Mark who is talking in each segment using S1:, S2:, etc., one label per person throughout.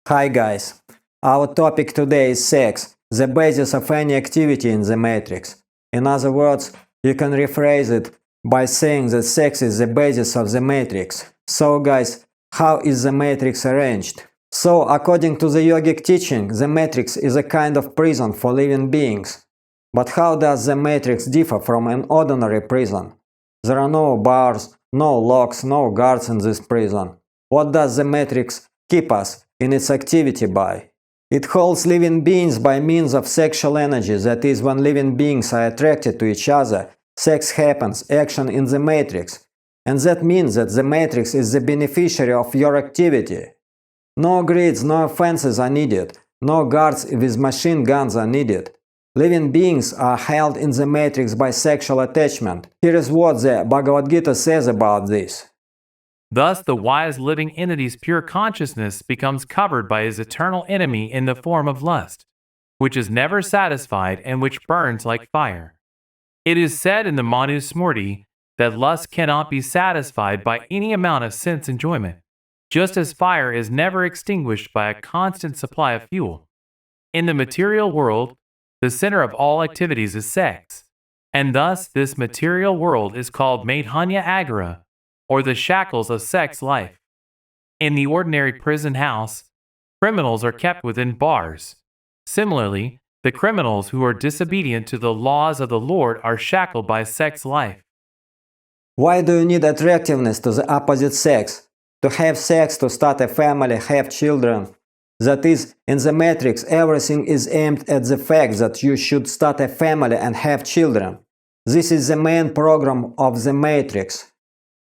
S1: Hi guys, our topic today is sex, the basis of any activity in the matrix. In other words, you can rephrase it by saying that sex is the basis of the matrix. So guys, how is the matrix arranged? So according to the yogic teaching, the matrix is a kind of prison for living beings. But how does the matrix differ from an ordinary prison? There are no bars, no locks, no guards in this prison. What does the matrix keep us in its activity by? It holds living beings by means of sexual energy, that is, when living beings are attracted to each other, sex happens, action in the matrix. And that means that the matrix is the beneficiary of your activity. No grids, no fences are needed, no guards with machine guns are needed. Living beings are held in the matrix by sexual attachment. Here is what the Bhagavad Gita says about this.
S2: Thus, the wise living entity's pure consciousness becomes covered by his eternal enemy in the form of lust, which is never satisfied and which burns like fire. It is said in the Manu Smriti that lust cannot be satisfied by any amount of sense enjoyment, just as fire is never extinguished by a constant supply of fuel. In the material world, the center of all activities is sex, and thus this material world is called Madhanya Agara, or the shackles of sex life. In the ordinary prison house, criminals are kept within bars. Similarly, the criminals who are disobedient to the laws of the Lord are shackled by sex life.
S1: Why do you need attractiveness to the opposite sex? To have sex, to start a family, have children. That is, in the matrix, everything is aimed at the fact that you should start a family and have children. This is the main program of the matrix.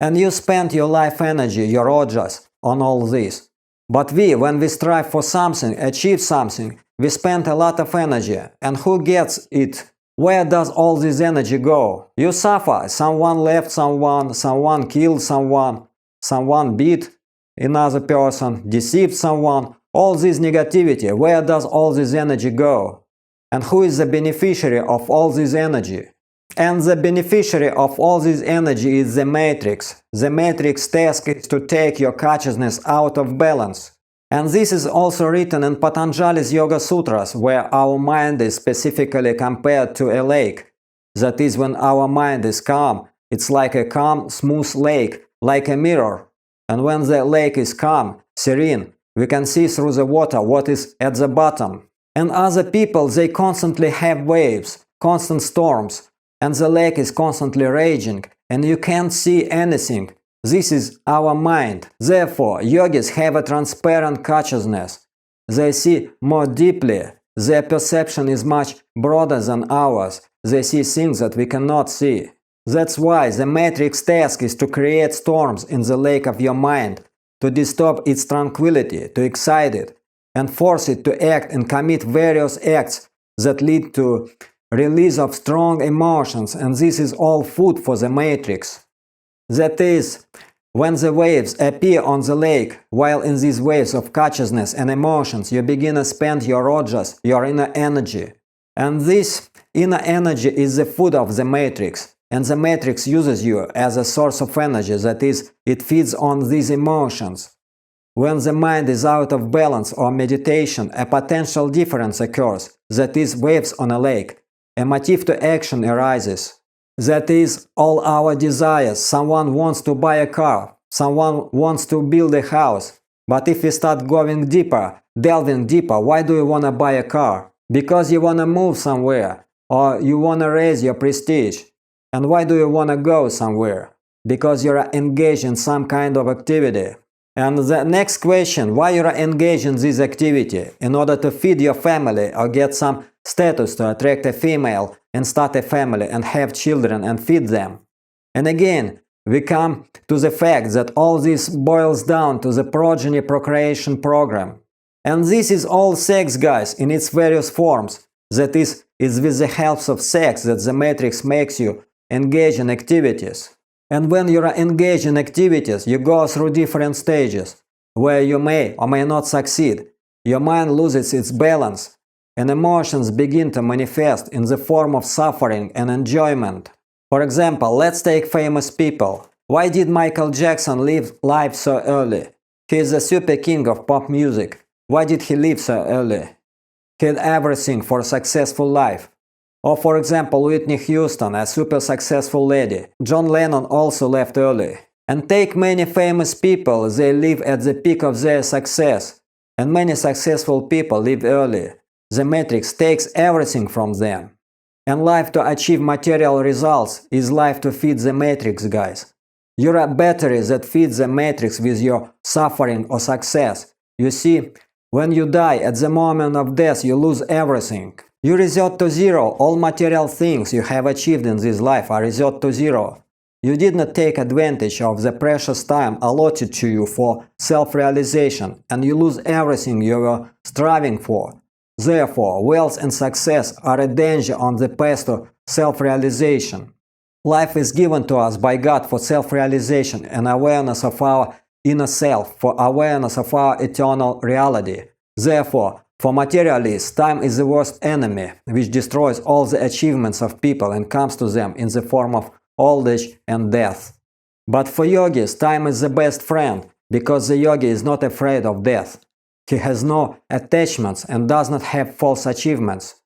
S1: And you spend your life energy, your ojas, on all this. But when we strive for something, achieve something, we spend a lot of energy. And who gets it? Where does all this energy go? You suffer. Someone left someone killed someone beat another person, deceived someone. All this negativity, where does all this energy go? And who is the beneficiary of all this energy? And the beneficiary of all this energy is the matrix. The matrix task is to take your consciousness out of balance. And this is also written in Patanjali's Yoga Sutras, where our mind is specifically compared to a lake. That is, when our mind is calm, it's like a calm, smooth lake, like a mirror. And when the lake is calm, serene, we can see through the water what is at the bottom. And other people, they constantly have waves, constant storms, and the lake is constantly raging, and you can't see anything. This is our mind. Therefore, yogis have a transparent consciousness. They see more deeply. Their perception is much broader than ours. They see things that we cannot see. That's why the matrix task is to create storms in the lake of your mind, to disturb its tranquility, to excite it, and force it to act and commit various acts that lead to release of strong emotions, and this is all food for the matrix. That is, when the waves appear on the lake, while in these waves of consciousness and emotions you begin to spend your ojas, your inner energy. And this inner energy is the food of the matrix. And the matrix uses you as a source of energy, that is, it feeds on these emotions. When the mind is out of balance or meditation, a potential difference occurs, that is, waves on a lake. A motive to action arises. That is, all our desires. Someone wants to buy a car, someone wants to build a house. But if we start going deeper, delving deeper, why do you want to buy a car? Because you want to move somewhere, or you want to raise your prestige. And why do you want to go somewhere? Because you are engaged in some kind of activity. And the next question, why you are engaged in this activity? In order to feed your family or get some status to attract a female and start a family and have children and feed them. And again, we come to the fact that all this boils down to the progeny procreation program. And this is all sex, guys, in its various forms. That is, it's with the help of sex that the matrix makes you engage in activities. And when you are engaged in activities, you go through different stages, where you may or may not succeed. Your mind loses its balance, and emotions begin to manifest in the form of suffering and enjoyment. For example, let's take famous people. Why did Michael Jackson live life so early? He is the super king of pop music. Why did he leave so early? He had everything for a successful life. Or for example, Whitney Houston, a super successful lady. John Lennon also left early. And take many famous people, they live at the peak of their success. And many successful people live early. The matrix takes everything from them. And life to achieve material results is life to feed the matrix, guys. You're a battery that feeds the matrix with your suffering or success. You see, when you die, at the moment of death, you lose everything. You resort to zero. All material things you have achieved in this life are resort to zero. You did not take advantage of the precious time allotted to you for self-realization, and you lose everything you were striving for. Therefore, wealth and success are a danger on the path to self-realization. Life is given to us by God for self-realization and awareness of our inner self, for awareness of our eternal reality. Therefore, for materialists, time is the worst enemy, which destroys all the achievements of people and comes to them in the form of old age and death. But for yogis, time is the best friend, because the yogi is not afraid of death. He has no attachments and does not have false achievements.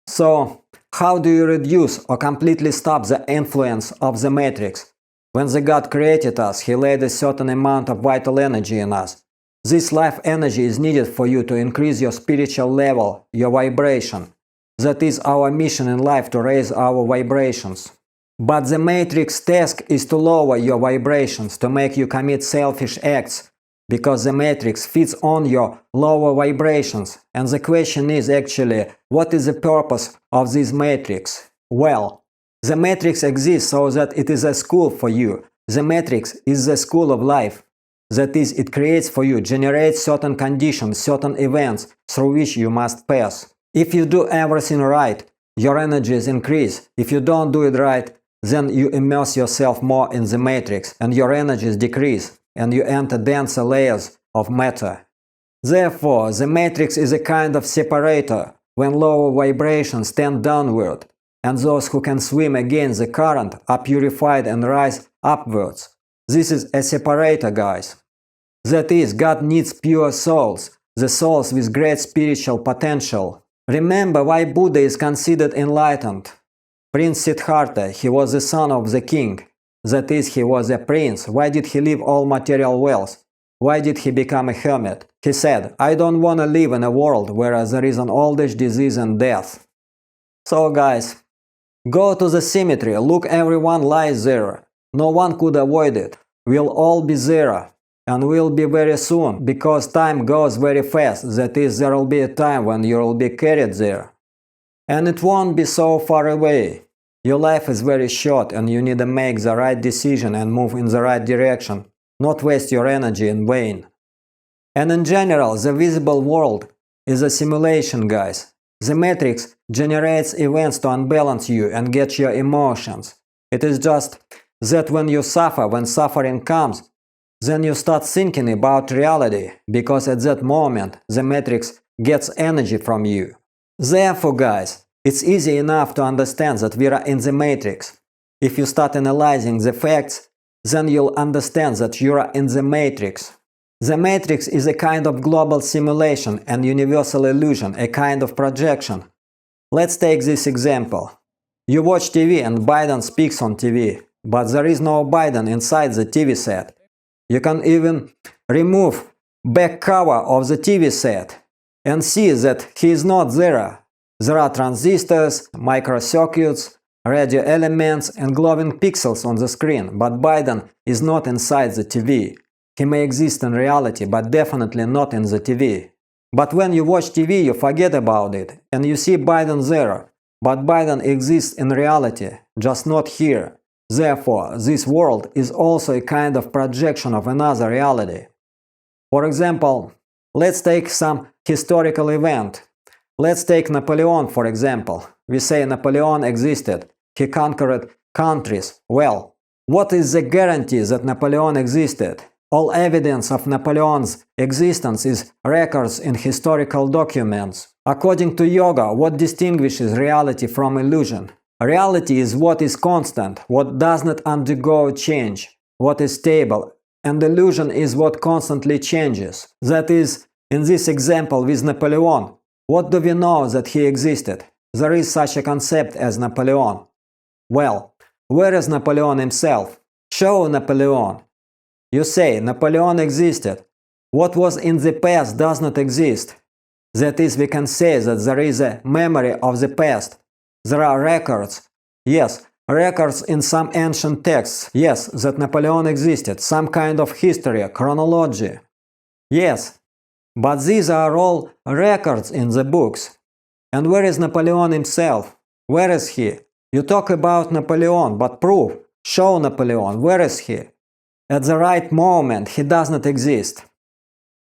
S1: So, how do you reduce or completely stop the influence of the matrix? When the God created us, He laid a certain amount of vital energy in us. This life energy is needed for you to increase your spiritual level, your vibration. That is our mission in life, to raise our vibrations. But the matrix task is to lower your vibrations, to make you commit selfish acts, because the matrix feeds on your lower vibrations. And the question is actually, what is the purpose of this matrix? Well, the matrix exists so that it is a school for you. The matrix is the school of life. That is, it creates for you, generates certain conditions, certain events through which you must pass. If you do everything right, your energies increase. If you don't do it right, then you immerse yourself more in the matrix and your energies decrease and you enter denser layers of matter. Therefore, the matrix is a kind of separator when lower vibrations tend downward, and those who can swim against the current are purified and rise upwards. This is a separator, guys. That is, God needs pure souls, the souls with great spiritual potential. Remember why Buddha is considered enlightened. Prince Siddhartha, he was the son of the king. That is, he was a prince. Why did he leave all material wealth? Why did he become a hermit? He said, I don't want to live in a world where there is an old age, disease and death. So guys, go to the cemetery, look, everyone lies there. No one could avoid it. We'll all be there. And will be very soon, because time goes very fast. That is, there will be a time when you will be carried there. And it won't be so far away. Your life is very short and you need to make the right decision and move in the right direction, not waste your energy in vain. And in general, the visible world is a simulation, guys. The matrix generates events to unbalance you and get your emotions. It is just that when you suffer, when suffering comes, then you start thinking about reality, because at that moment the matrix gets energy from you. Therefore, guys, it's easy enough to understand that we are in the matrix. If you start analyzing the facts, then you'll understand that you are in the matrix. The matrix is a kind of global simulation and universal illusion, a kind of projection. Let's take this example. You watch TV and Biden speaks on TV, but there is no Biden inside the TV set. You can even remove back cover of the TV set and see that he is not there. There are transistors, microcircuits, radio elements and glowing pixels on the screen, but Biden is not inside the TV. He may exist in reality, but definitely not in the TV. But when you watch TV, you forget about it, and you see Biden there. But Biden exists in reality, just not here. Therefore, this world is also a kind of projection of another reality. For example, let's take some historical event. Let's take Napoleon, for example. We say Napoleon existed. He conquered countries. Well, what is the guarantee that Napoleon existed? All evidence of Napoleon's existence is records in historical documents. According to yoga, what distinguishes reality from illusion? Reality is what is constant, what does not undergo change, what is stable, and illusion is what constantly changes. That is, In this example with Napoleon, what do we know that he existed? There is such a concept as Napoleon. Well, where is Napoleon himself? Show Napoleon. You say Napoleon existed. What was in the past does not exist. That is, we can say that there is a memory of the past. There are records. Yes, records in some ancient texts. Yes, that Napoleon existed. Some kind of history, chronology. Yes, but these are all records in the books. And where is Napoleon himself? Where is he? You talk about Napoleon, but prove. Show Napoleon. Where is he? At the right moment, he does not exist.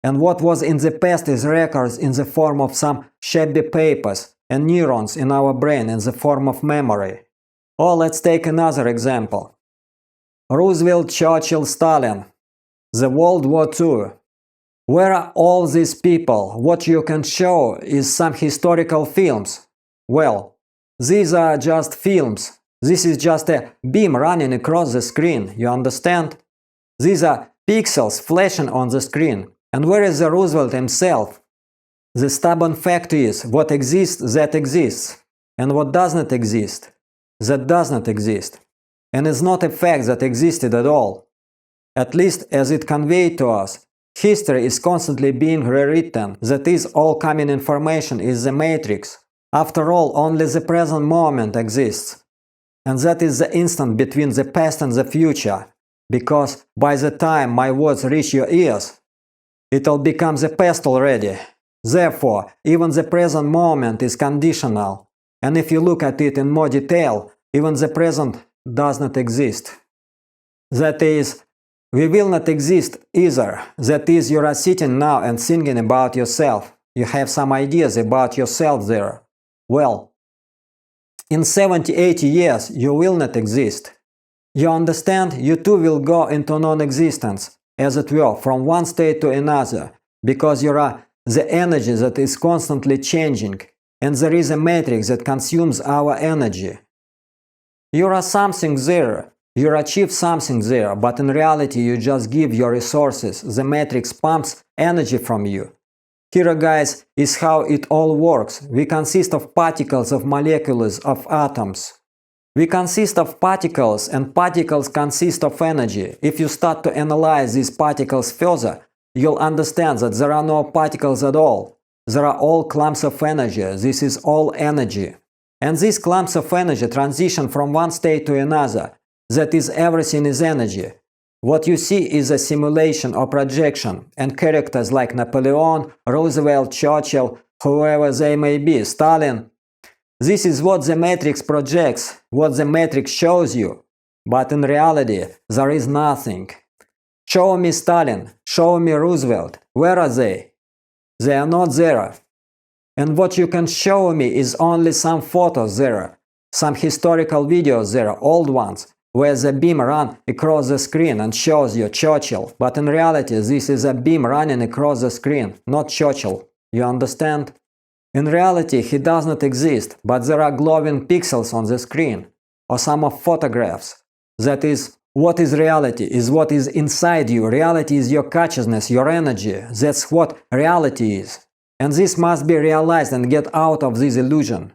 S1: And what was in the past is records in the form of some shabby papers and neurons in our brain in the form of memory. Or let's take another example. Roosevelt, Churchill, Stalin. The World War II. Where are all these people? What you can show is some historical films. Well, these are just films. This is just a beam running across the screen, you understand? These are pixels flashing on the screen. And where is the Roosevelt himself? The stubborn fact is, what exists, that exists. And what does not exist, that does not exist. And is not a fact that existed at all. At least as it conveyed to us, history is constantly being rewritten, that is, all coming information is the matrix. After all, only the present moment exists. And that is the instant between the past and the future, because by the time my words reach your ears, it'll become the past already. Therefore, even the present moment is conditional, and if you look at it in more detail, even the present does not exist. That is, we will not exist either. That is, you are sitting now and thinking about yourself. You have some ideas about yourself there. Well, in 70-80 years, you will not exist. You understand? You too will go into non-existence, as it were, from one state to another, because you are the energy that is constantly changing, and there is a matrix that consumes our energy. You are something there. You achieve something there, but in reality you just give your resources. The matrix pumps energy from you. Here, guys, is how it all works. We consist of particles, of molecules, of atoms. We consist of particles, and particles consist of energy. If you start to analyze these particles further, you'll understand that there are no particles at all. There are all clumps of energy. This is all energy. And these clumps of energy transition from one state to another. That is, everything is energy. What you see is a simulation or projection, and characters like Napoleon, Roosevelt, Churchill, whoever they may be, Stalin. This is what the matrix projects, what the matrix shows you. But in reality, there is nothing. Show me Stalin, show me Roosevelt. Where are they? They are not there. And what you can show me is only some photos there, some historical videos there, old ones, where the beam runs across the screen and shows you Churchill. But in reality, this is a beam running across the screen, not Churchill. You understand? In reality, he does not exist, but there are glowing pixels on the screen, or some of photographs. That is, what is reality? Is what is inside you. Reality is your consciousness, your energy. That's what reality is. And this must be realized and get out of this illusion.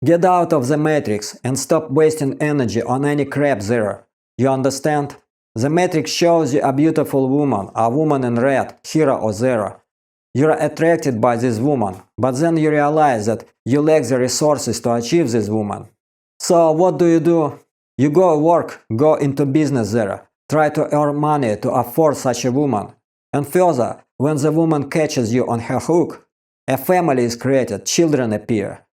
S1: Get out of the matrix and stop wasting energy on any crap there. You understand? The matrix shows you a beautiful woman, a woman in red, here or there. You are attracted by this woman, but then you realize that you lack the resources to achieve this woman. So what do? You go work, go into business there, try to earn money to afford such a woman. And further, when the woman catches you on her hook, a family is created, children appear.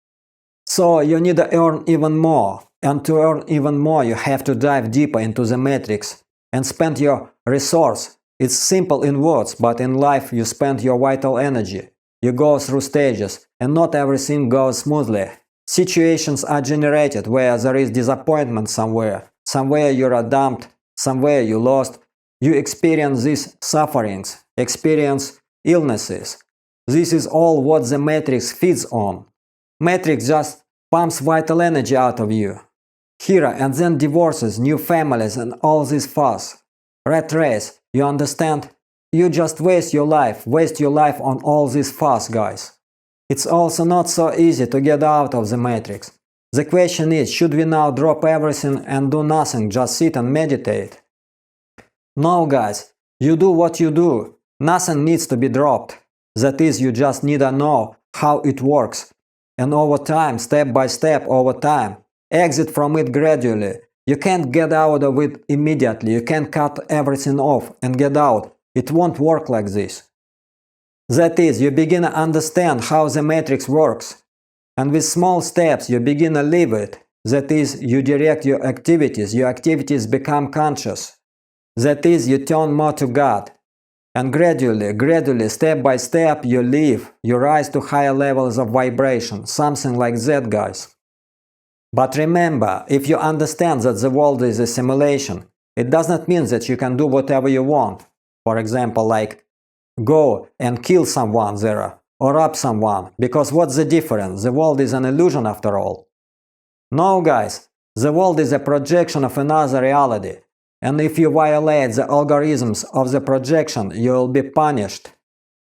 S1: So you need to earn even more, and to earn even more you have to dive deeper into the matrix and spend your resource. It's simple in words, but in life you spend your vital energy. You go through stages, and not everything goes smoothly. Situations are generated where there is disappointment somewhere. Somewhere you are dumped, somewhere you lost. You experience these sufferings, experience illnesses. This is all what the matrix feeds on. Matrix just pumps vital energy out of you. Here and then divorces, new families and all this fuss. Rat race, you understand? you just waste your life on all this fuss, guys. It's also not so easy to get out of the matrix. The question is, should we now drop everything and do nothing, just sit and meditate? No, guys, you do what you do. Nothing needs to be dropped. That is, you just need to know how it works. And over time, step by step, over time, exit from it gradually. You can't get out of it immediately. You can't cut everything off and get out. It won't work like this. That is, you begin to understand how the matrix works. And with small steps, you begin to live it. That is, you direct your activities become conscious. That is, you turn more to God. And gradually, step by step, you rise to higher levels of vibration, something like that, guys. But remember, if you understand that the world is a simulation, it does not mean that you can do whatever you want. For example, like go and kill someone there, or rob someone, because what's the difference? The world is an illusion after all. No, guys, the world is a projection of another reality. And if you violate the algorithms of the projection, you will be punished.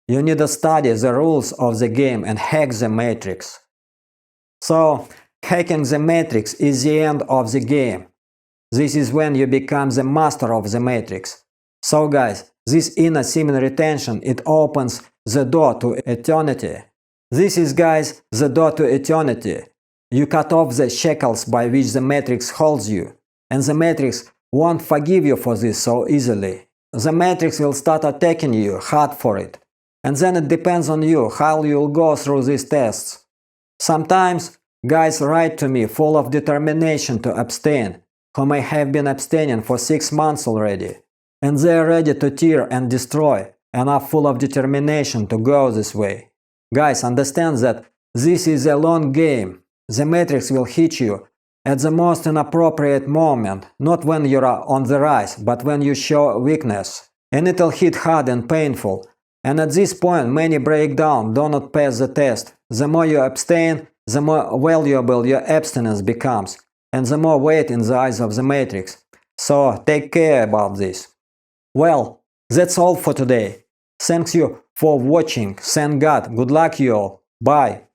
S1: You need to study the rules of the game and hack the matrix. So, hacking the matrix is the end of the game. This is when you become the master of the matrix. So guys, this inner semen retention, it opens the door to eternity. This is, guys, the door to eternity. You cut off the shackles by which the matrix holds you. And the matrix won't forgive you for this so easily. The matrix will start attacking you hard for it. And then it depends on you how you'll go through these tests. Sometimes guys write to me full of determination to abstain, who may have been abstaining for 6 months already. And they are ready to tear and destroy, and are full of determination to go this way. Guys, understand that this is a long game. The matrix will hit you at the most inappropriate moment, not when you are on the rise, but when you show weakness. And it'll hit hard and painful. And at this point, many break down, do not pass the test. The more you abstain, the more valuable your abstinence becomes, and the more weight in the eyes of the matrix. So take care about this. Well, that's all for today. Thanks you for watching. Thank God. Good luck you all. Bye.